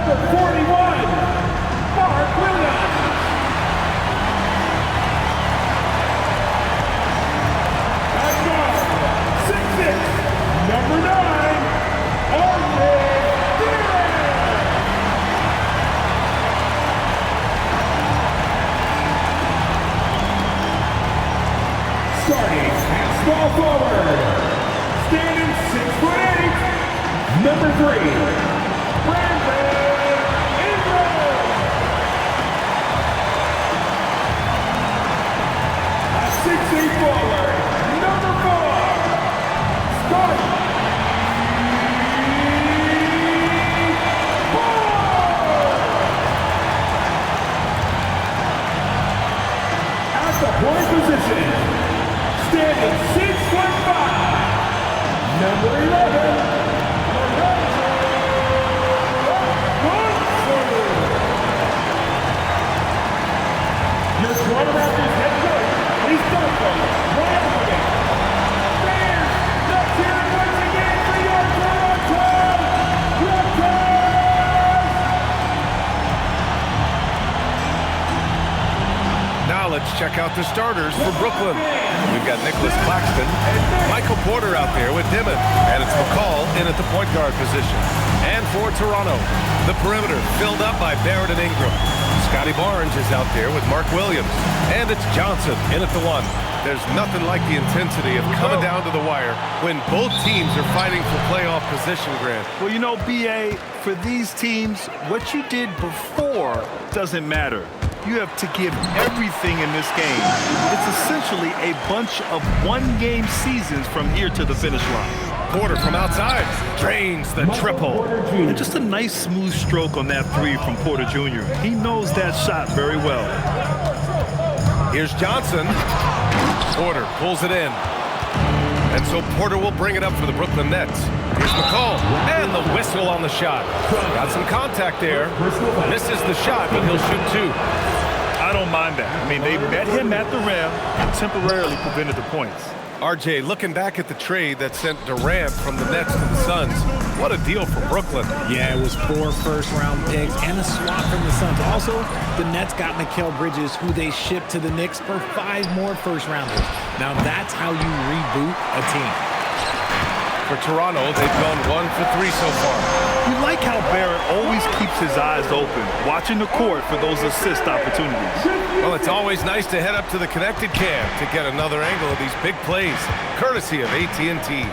Number 41, Mark Williams. At guard, 6'6", number 9, starting at small forward, standing 6'8", number 3, Brandon Ingram. At 6'8" forward, number 4, Scott at the point position, standing 6'5", number 11, Lorenzo. Your quarterback's head coach, please welcome Ryan Williams. Fans, let's hear it once again for your Toronto Raptors! Now let's check out the starters for Brooklyn. We've got Nicholas Claxton, Michael Porter out there with Dimon, and it's McCall in at the point guard position. And for Toronto, the perimeter filled up by Barrett and Ingram. Scotty Barnes is out there with Mark Williams, and it's Johnson in at the 1. There's nothing like the intensity of coming down to the wire when both teams are fighting for playoff position, Grant. Well, you know, B.A., for these teams, what you did before doesn't matter. You have to give everything in this game. It's essentially a bunch of one-game seasons from here to the finish line. Porter from outside drains the triple. And just a nice smooth stroke on that 3 from Porter Jr. He knows that shot very well. Here's Johnson. Porter pulls it in. And so Porter will bring it up for the Brooklyn Nets. Here's McCall, and the whistle on the shot. Got some contact there. Misses the shot, but he'll shoot 2. I don't mind that. I mean, they met him at the rim and temporarily prevented the points. RJ, looking back at the trade that sent Durant from the Nets to the Suns, what a deal for Brooklyn. Yeah, it was 4 first-round picks and a swap from the Suns. Also, the Nets got Mikal Bridges, who they shipped to the Knicks for 5 more first-rounders. Now, that's how you reboot a team. For Toronto, they've gone 1 for 3 so far. You like how Barrett always keeps his eyes open, watching the court for those assist opportunities. Well, it's always nice to head up to the connected cam to get another angle of these big plays, courtesy of AT&T.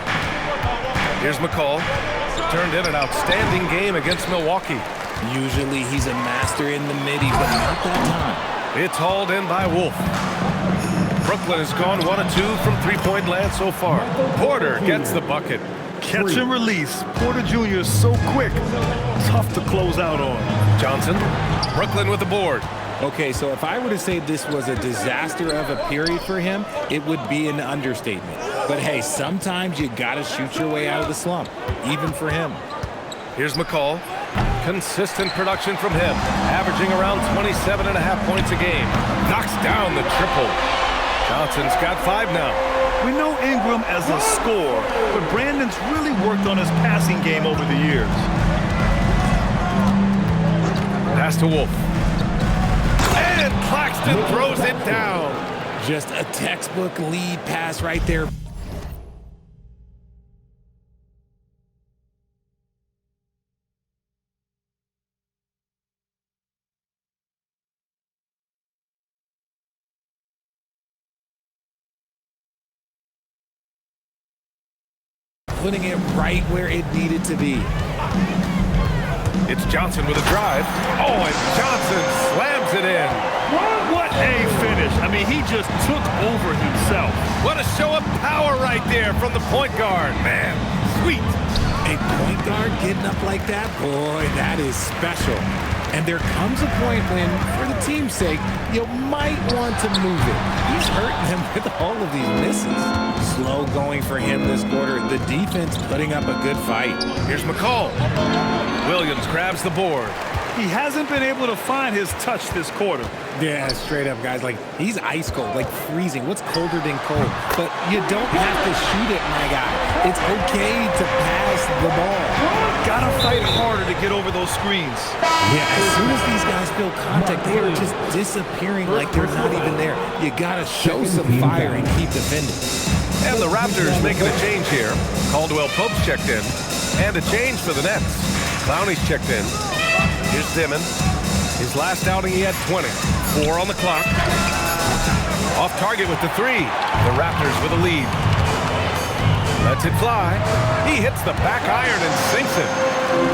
Here's McCall. Turned in an outstanding game against Milwaukee. Usually he's a master in the midi, but not that time. It's hauled in by Wolf. Brooklyn has gone 1 of 2 from three-point land so far. Porter gets the bucket. Catch and release. Porter Jr. is so quick. Tough to close out on. Johnson. Brooklyn with the board. Okay, so if I were to say this was a disaster of a period for him, it would be an understatement. But hey, sometimes you gotta shoot your way out of the slump, even for him. Here's McCall. Consistent production from him, averaging around 27.5 points a game. Knocks down the triple. Johnson's got 5 now. We know Ingram as a scorer, but Brandon's really worked on his passing game over the years. Pass to Wolf. And Claxton throws it down. Just a textbook lead pass right there. Putting it right where it needed to be. It's Johnson with a drive. Oh, and Johnson slams it in. What a finish. I mean, he just took over himself. What a show of power right there from the point guard. Man, sweet. A point guard getting up like that, boy, that is special. And there comes a point when, for the team's sake, you might want to move it. He's hurting them with all of these misses. Slow going for him this quarter. The defense putting up a good fight. Here's McCall. Williams grabs the board. He hasn't been able to find his touch this quarter. Yeah, straight up, guys. Like, he's ice cold, like freezing. What's colder than cold? But you don't have to shoot it, my guy. It's okay to pass the ball. Gotta fight harder to get over those screens. Yeah, as soon as these guys feel contact, they are just disappearing like they're not even there. You gotta show some fire and keep defending. And the Raptors making a change here. Caldwell Pope's checked in. And a change for the Nets. Clowney's checked in. Here's Dimon. His last outing, he had 20. 4 on the clock. Off target with the 3. The Raptors with a lead. Lets it fly. He hits the back iron and sinks it.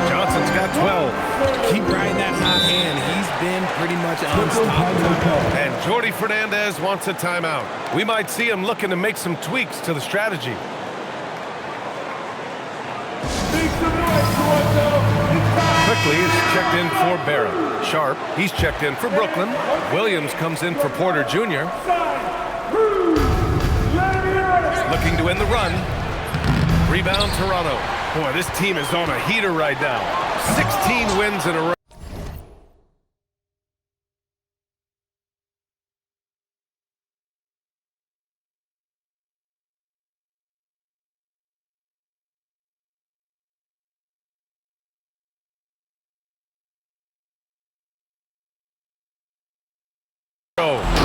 Johnson's got 12. Keep riding that hot hand. He's been pretty much unstoppable. And Jordi Fernandez wants a timeout. We might see him looking to make some tweaks to the strategy. Quickly is checked in for Barrett. Sharp, he's checked in for Brooklyn. Williams comes in for Porter Jr. Looking to end the run. Rebound Toronto. Boy, this team is on a heater right now. 16 wins in a row.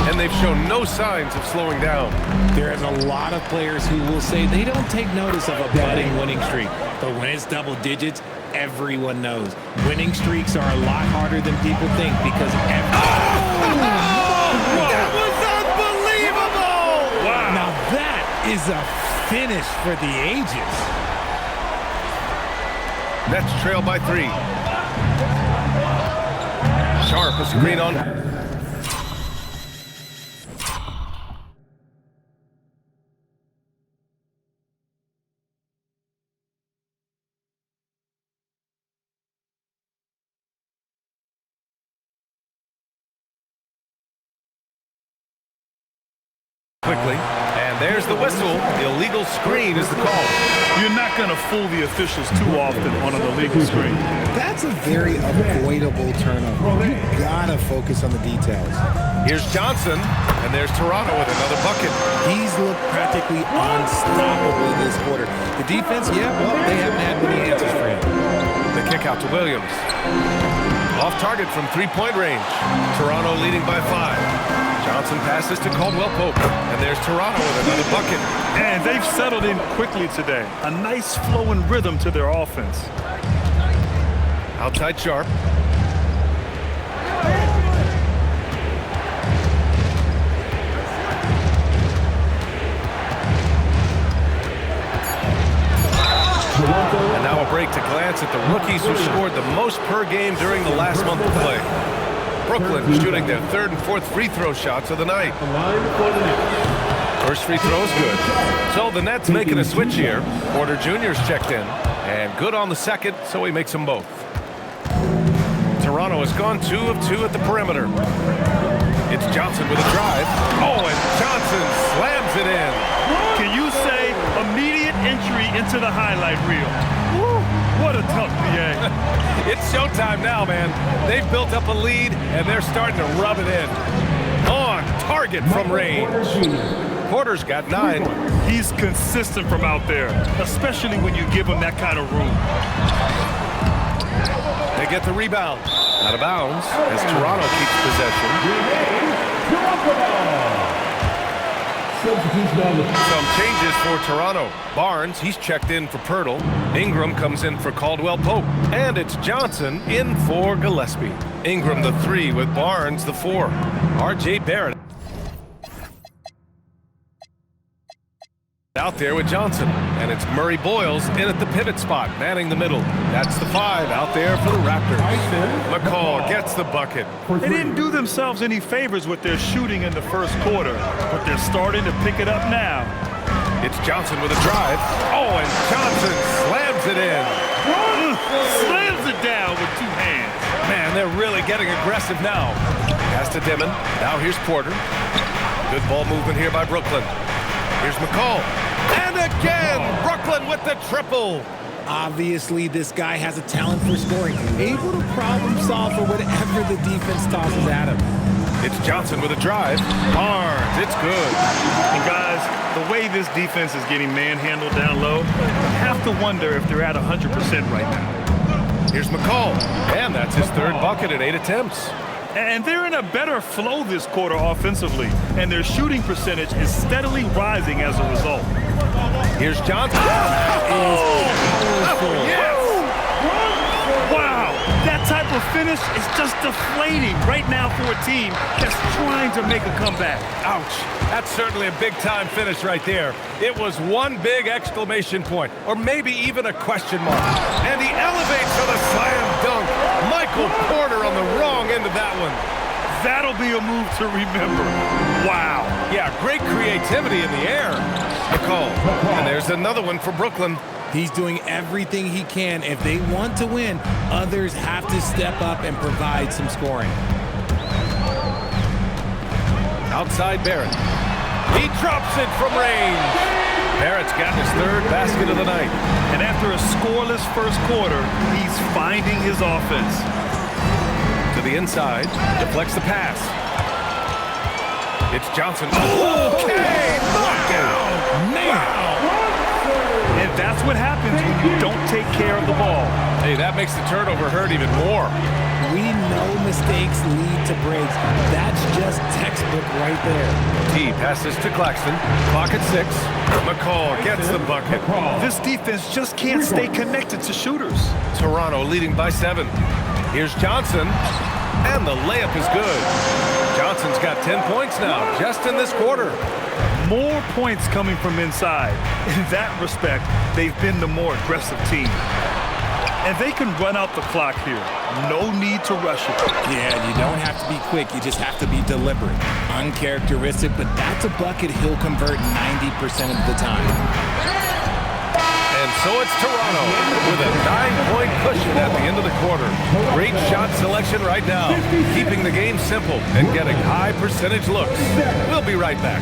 And they've shown no signs of slowing down. There's a lot of players who will say they don't take notice of a budding winning streak. But when it's double digits, everyone knows. Winning streaks are a lot harder than people think because That was unbelievable! Wow. Now that is a finish for the ages. Nets trail by 3. Sharp, a screen on. Quickly, and there's the whistle. Illegal screen is the call. You're not going to fool the officials too often on an illegal screen. That's a very avoidable turnover. You gotta focus on the details. Here's Johnson, and there's Toronto with another bucket. He's looked practically unstoppable this quarter. The defense, yeah, well, they haven't had many answers for him. The kick out to Williams. Off target from three-point range. Toronto leading by 5. Johnson passes to Caldwell Pope, and there's Toronto with another bucket. And they've settled in quickly today. A nice flowing rhythm to their offense. Outside Sharp. And now a break to glance at the rookies who scored the most per game during the last month of play. Brooklyn shooting their 3rd and 4th free throw shots of the night. First free throw is good. So the Nets making a switch here. Porter Jr.'s checked in. And good on the second, so he makes them both. Toronto has gone 2 of 2 at the perimeter. It's Johnson with a drive. Oh, and Johnson slams it in. Can you say immediate entry into the highlight reel? Woo, what a tough PA. It's showtime now, man. They've built up a lead, and they're starting to rub it in. On target from range. Porter's got 9. He's consistent from out there, especially when you give him that kind of room. They get the rebound. Out of bounds as Toronto keeps possession. Some changes for Toronto. Barnes, he's checked in for Pirtle. Ingram comes in for Caldwell Pope. And it's Johnson in for Gillespie. Ingram the 3 with Barnes the 4. R.J. Barrett out there with Johnson. And it's Murray Boyles in at the pivot spot, manning the middle. That's the 5 out there for the Raptors. McCall gets the bucket. They didn't do themselves any favors with their shooting in the first quarter, but they're starting to pick it up now. It's Johnson with a drive. Oh, and Johnson slams it in. Slams it down with 2 hands. Man, they're really getting aggressive now. Pass to Dimon. Now here's Porter. Good ball movement here by Brooklyn. Here's McCall. And again, Brooklyn with the triple. Obviously, this guy has a talent for scoring, able to problem solve for whatever the defense tosses at him. It's Johnson with a drive. Barnes, it's good. And guys, the way this defense is getting manhandled down low, I have to wonder if they're at 100% right now. Here's McCall, and that's his third bucket in 8 attempts. And they're in a better flow this quarter offensively, and their shooting percentage is steadily rising as a result. Here's Johnson. Wow, that type of finish is just deflating right now for a team that's trying to make a comeback. Ouch. That's certainly a big-time finish right there. It was one big exclamation point, or maybe even a question mark. And he elevates for the slam dunk. Michael Porter on the wrong end of that one. That'll be a move to remember. Wow. Yeah, great creativity in the air. McCall. And there's another one for Brooklyn. He's doing everything he can. If they want to win, others have to step up and provide some scoring. Outside Barrett. He drops it from range. Barrett's got his third basket of the night. And after a scoreless first quarter, he's finding his offense. To the inside, deflects the pass. It's Johnson. Okay, knockout. Man. And that's what happens when you don't take care of the ball. Hey, that makes the turnover hurt even more. We know mistakes lead to breaks. That's just textbook right there. T passes to Claxton. Clock at 6. McCall gets the bucket. This defense just can't stay connected to shooters. Toronto leading by 7. Here's Johnson. And the layup is good. Johnson's got 10 points now, just in this quarter. More points coming from inside. In that respect, they've been the more aggressive team. And they can run out the clock here. No need to rush it. Yeah, you don't have to be quick. You just have to be deliberate. Uncharacteristic, but that's a bucket he'll convert 90% of the time. And so it's Toronto with a 9-point cushion at the end of the quarter. Great shot selection right now, keeping the game simple and getting high percentage looks. We'll be right back.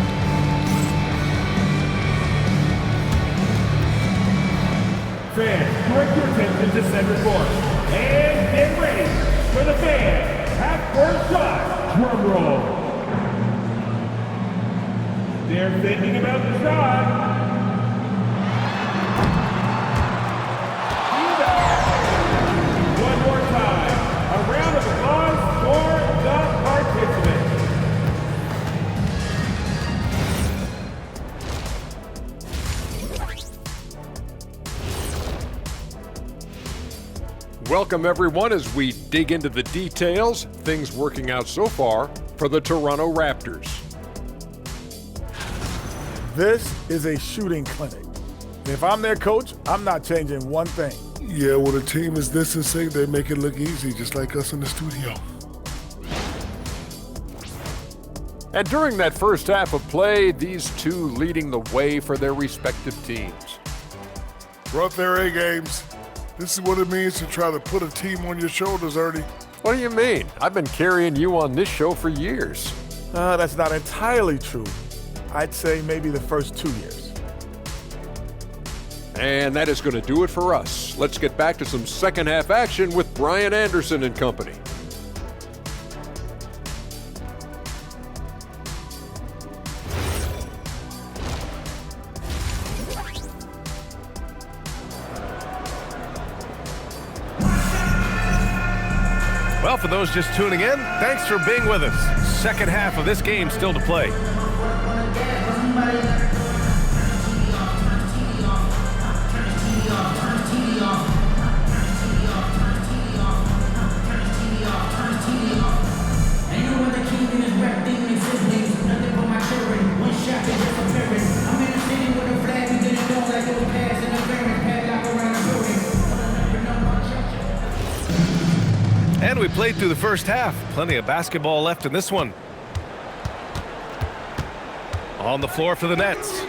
Fans, direct your attention to center court. And get ready for the fans. Half court shot. Drum roll. They're thinking about the shot. One more time. A round of applause for the participants. Welcome everyone as we dig into the details, things working out so far for the Toronto Raptors. This is a shooting clinic. If I'm their coach, I'm not changing one thing. Yeah, when a team is this in sync, they make it look easy, just like us in the studio. And during that first half of play, these two leading the way for their respective teams. Brought their A games. This is what it means to try to put a team on your shoulders, Ernie. What do you mean? I've been carrying you on this show for years. That's not entirely true. I'd say maybe the first 2 years. And that is going to do it for us. Let's get back to some second half action with Brian Anderson and company. Well, for those just tuning in, thanks for being with us. Second half of this game still to play. And we played through the first half. Plenty of basketball left in this one. On the floor for the Nets.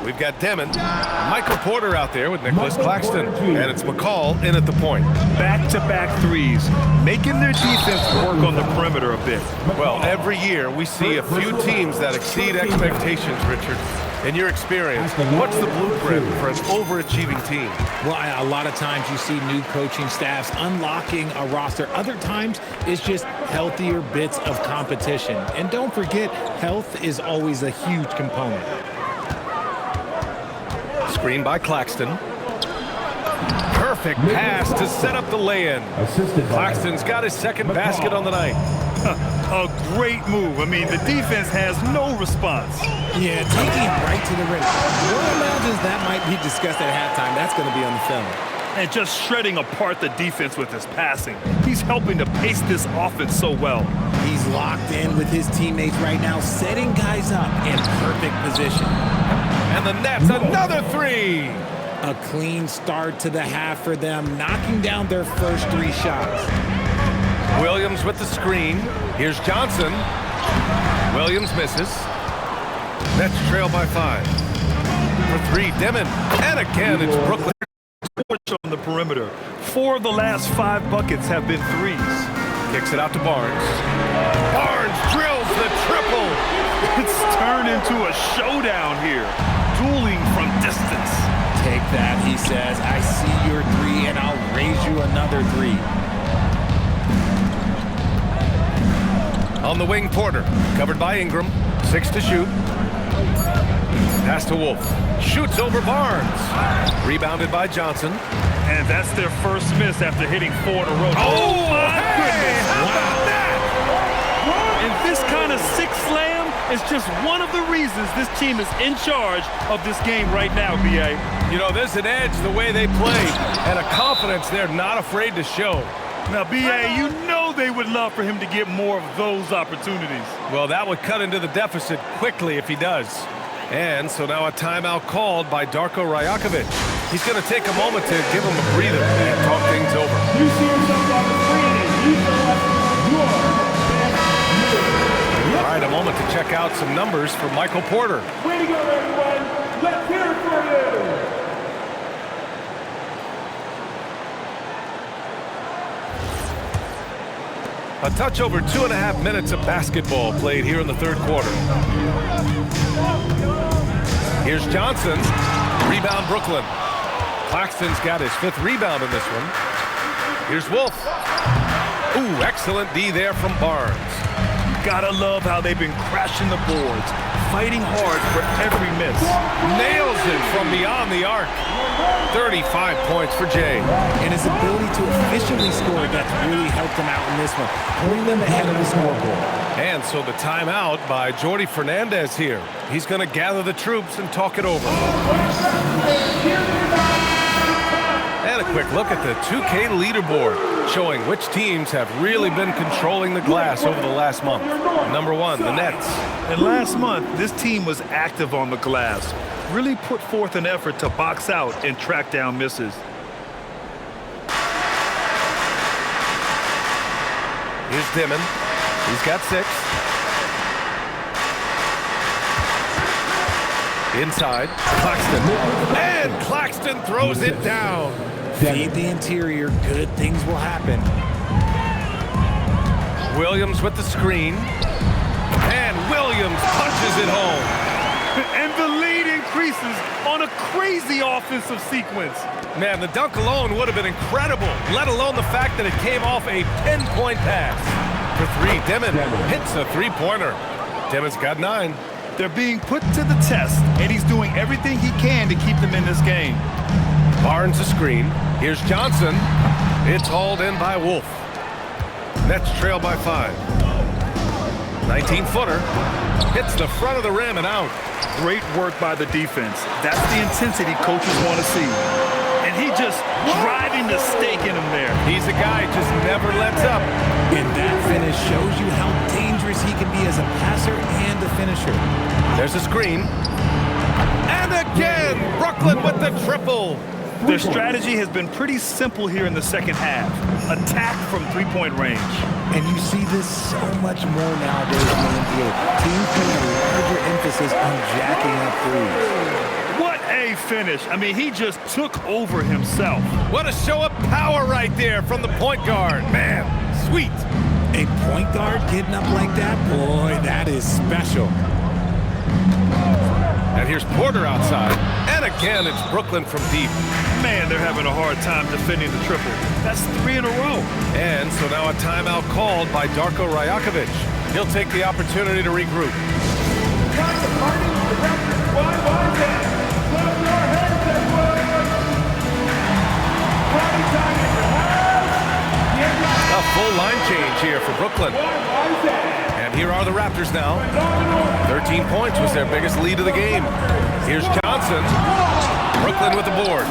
We've got Demon, Michael Porter out there with Nicholas Claxton, and it's McCall in at the point. Back-to-back threes, making their defense work on the perimeter a bit. Well, every year we see a few teams that exceed expectations, Richard. In your experience, what's the blueprint for an overachieving team? Well, a lot of times you see new coaching staffs unlocking a roster. Other times it's just healthier bits of competition. And don't forget, health is always a huge component. Screen by Claxton. Perfect pass to set up the lay-in. Claxton's got his second basket on the night. A great move. I mean, the defense has no response. Yeah, taking him right to the rim. One imagines that might be discussed at halftime. That's going to be on the film. And just shredding apart the defense with his passing. He's helping to pace this offense so well. He's locked in with his teammates right now, setting guys up in perfect position. And the Nets, another three. A clean start to the half for them, knocking down their first 3 shots. Williams with the screen. Here's Johnson. Williams misses. Nets trail by 5. For 3, Demon. And again, it's Brooklyn. On the perimeter. 4 of the last 5 buckets have been threes. Kicks it out to Barnes. Barnes drills the triple. It's turned into a showdown here. Dueling from distance. Take that, he says. I see your 3, and I'll raise you another 3. On the wing, Porter. Covered by Ingram. 6 to shoot. Pass to Wolf. Shoots over Barnes. Rebounded by Johnson. And that's their first miss after hitting 4 in a row. Oh, my goodness. How about that? And this kind of 6 slam is just one of the reasons this team is in charge of this game right now, B.A. You know, there's an edge the way they play and a confidence they're not afraid to show. Now, B.A., you know they would love for him to get more of those opportunities. Well, that would cut into the deficit quickly if he does. And so now a timeout called by Darko Rajakovic. He's going to take a moment to give him a breather and talk things over. You see yourself on the screen and you select your best. All right, a moment to check out some numbers for Michael Porter. Way to go, everyone. Let's hear it for you. A touch over 2.5 minutes of basketball played here in the third quarter. Here's Johnson. Rebound, Brooklyn. Claxton's got his 5th rebound in this one. Here's Wolf. Ooh, excellent D there from Barnes. Gotta love how they've been crashing the boards, fighting hard for every miss. Nails it from beyond the arc. 35 points for Jay. And his ability to efficiently score, that's really helped him out in this one, putting them ahead of the scoreboard. And so the timeout by Jordi Fernandez here. He's going to gather the troops and talk it over. And a quick look at the 2K leaderboard, showing which teams have really been controlling the glass over the last month. Number 1, the Nets. And last month, this team was active on the glass, really put forth an effort to box out and track down misses. Here's Dimon. He's got 6. Inside, Claxton. And Claxton throws it down. Feed the interior, good things will happen. Williams with the screen. And Williams punches it home. And the lead increases on a crazy offensive sequence. Man, the dunk alone would have been incredible, let alone the fact that it came off a 10-point pass. For 3, Demon hits a 3-pointer. Demon's got 9. They're being put to the test, and he's doing everything he can to keep them in this game. Barnes a screen. Here's Johnson. It's hauled in by Wolf. Nets trail by 5. 19-footer. Hits the front of the rim and out. Great work by the defense. That's the intensity coaches want to see. And he just driving the stake in him there. He's a guy who just never lets up. And that finish shows you how dangerous he can be as a passer and a finisher. There's a screen. And again, Brooklyn with the triple. Their strategy has been pretty simple here in the second half. Attack from 3-point range. And you see this so much more nowadays in the NBA. Teams putting a larger emphasis on jacking up threes. a finish. I mean, he just took over himself. What a show of power right there from the point guard. Man, sweet. A point guard getting up like that, boy, that is special. And here's Porter outside. And again, it's Brooklyn from deep. Man, they're having a hard time defending the triple. That's 3 in a row. And so now a timeout called by Darko Rajakovic. He'll take the opportunity to regroup. A full line change here for Brooklyn. And here are the Raptors now. 13 points was their biggest lead of the game. Here's Johnson. Brooklyn with the board.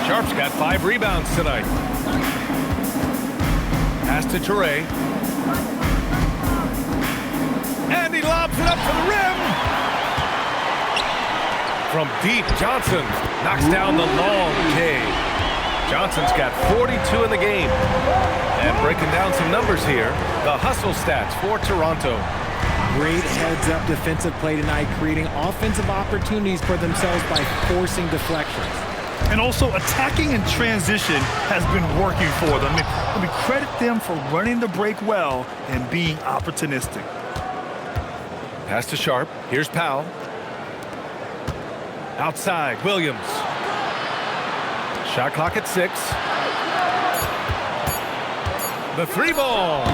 Sharp's got 5 rebounds tonight. Pass to Toure. And he lobs it up for the rim. From deep, Johnson knocks down the long K. Johnson's got 42 in the game. And breaking down some numbers here, the hustle stats for Toronto. Great heads-up defensive play tonight, creating offensive opportunities for themselves by forcing deflections. And also attacking in transition has been working for them. I mean, credit them for running the break well and being opportunistic. Pass to Sharp. Here's Powell. Outside, Williams. Shot clock at 6. The 3 ball.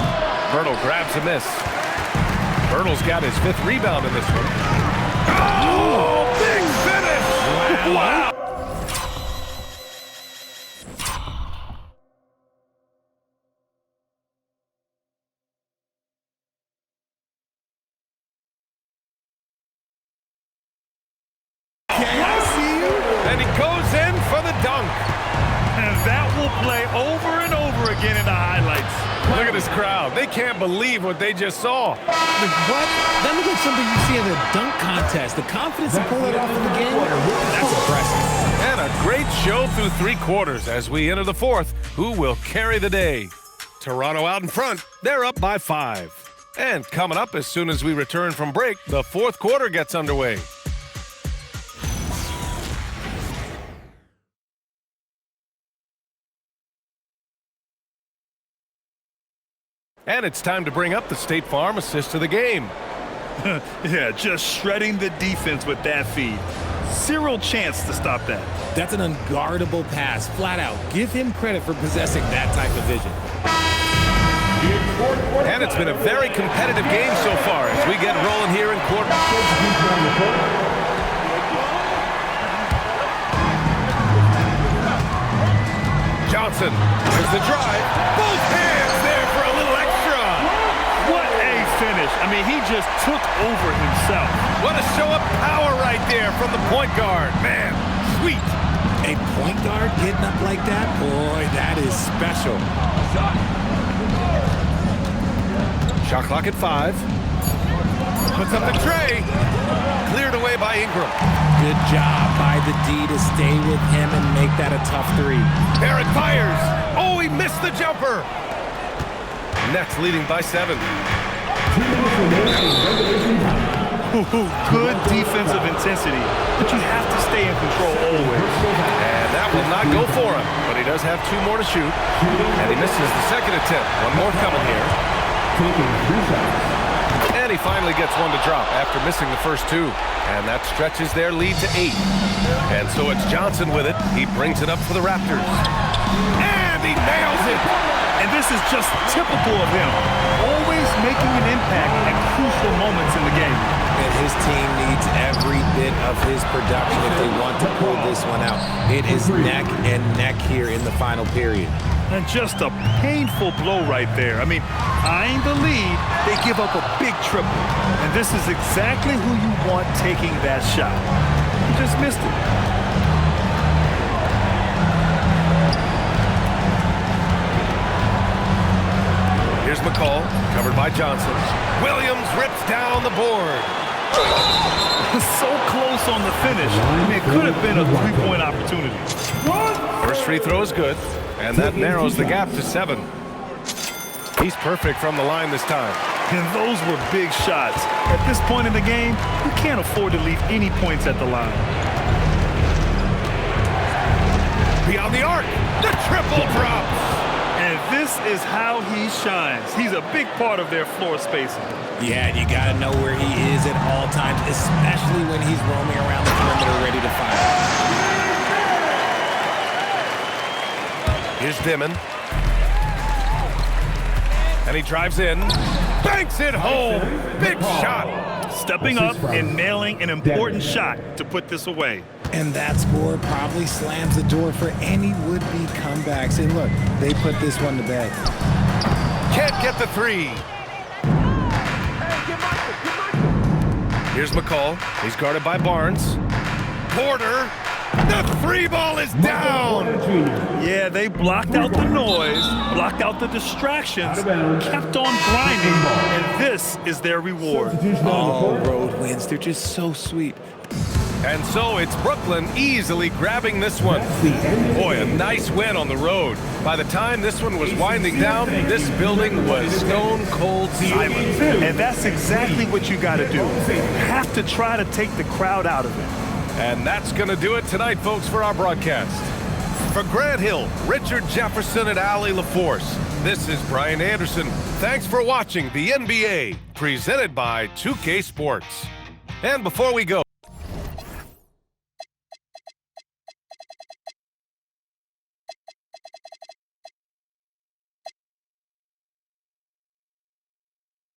Bertle grabs a miss. Bertle's got his 5th rebound in this one. Oh, big finish! Wow! And he goes in for the dunk. And that will play over and over again in the highlights. Look at this crowd. They can't believe what they just saw. What? That looks like something you see in a dunk contest. The confidence to pull it off in the game, that's impressive. And a great show through 3 quarters as we enter the 4th. Who will carry the day? Toronto out in front. They're up by 5. And coming up as soon as we return from break, the 4th quarter gets underway. And it's time to bring up the State Farm assist of the game. Yeah, just shredding the defense with that feed. Zero chance to stop that. That's an unguardable pass, flat out. Give him credit for possessing that type of vision. And it's been a very competitive game so far as we get rolling here in quarter. Johnson, there's the drive. Both hands there for a little extra. What a finish. I mean, he just took over himself. What a show of power right there from the point guard. Man, sweet. A point guard getting up like that, boy, that is special. Shot clock at 5. Puts up the tray. Cleared away by Ingram. Good job by the D to stay with him and make that a tough 3. Barrett fires. Oh, he missed the jumper. Nets leading by 7. Good defensive intensity, but you have to stay in control always. And that will not go for him, but he does have 2 more to shoot. And he misses the second attempt. One more coming here. And he finally gets one to drop after missing the first 2. And that stretches their lead to 8. And so it's Johnson with it. He brings it up for the Raptors. And he nails it. And this is just typical of him. Always making an impact at crucial moments in the game. And his team needs every bit of his production if they want to pull this one out. It is neck and neck here in the final period. And just a painful blow right there. I mean, eyeing the lead, they give up a big triple. And this is exactly who you want taking that shot. He just missed it. Here's McCall, covered by Johnson. Williams rips down the board. So close on the finish. I mean, it could have been a 3-point opportunity. First free throw is good, and that narrows the gap to 7. He's perfect from the line this time. And those were big shots. At this point in the game, you can't afford to leave any points at the line. Beyond the arc, the triple drops. And this is how he shines. He's a big part of their floor spacing. Yeah, and you got to know where he is at all times, especially when he's roaming around the perimeter ready to fire. Here's Dimon. And he drives in. Banks it home. Big shot. Stepping up and nailing an important shot to put this away. And that score probably slams the door for any would-be comebacks. And look, they put this one to bed. Can't get the three. Here's McCall. He's guarded by Barnes. Porter. The free ball is down. Yeah, they blocked out the noise, blocked out the distractions, kept on grinding, and this is their reward. All road wins. They're just so sweet. And so it's Brooklyn easily grabbing this one. Boy, a nice win on the road. By the time this one was winding down, this building was stone cold silent. And that's exactly what you got to do. You have to try to take the crowd out of it. And that's going to do it tonight, folks, for our broadcast. For Grant Hill, Richard Jefferson, and Allie LaForce, this is Brian Anderson. Thanks for watching the NBA, presented by 2K Sports. And before we go,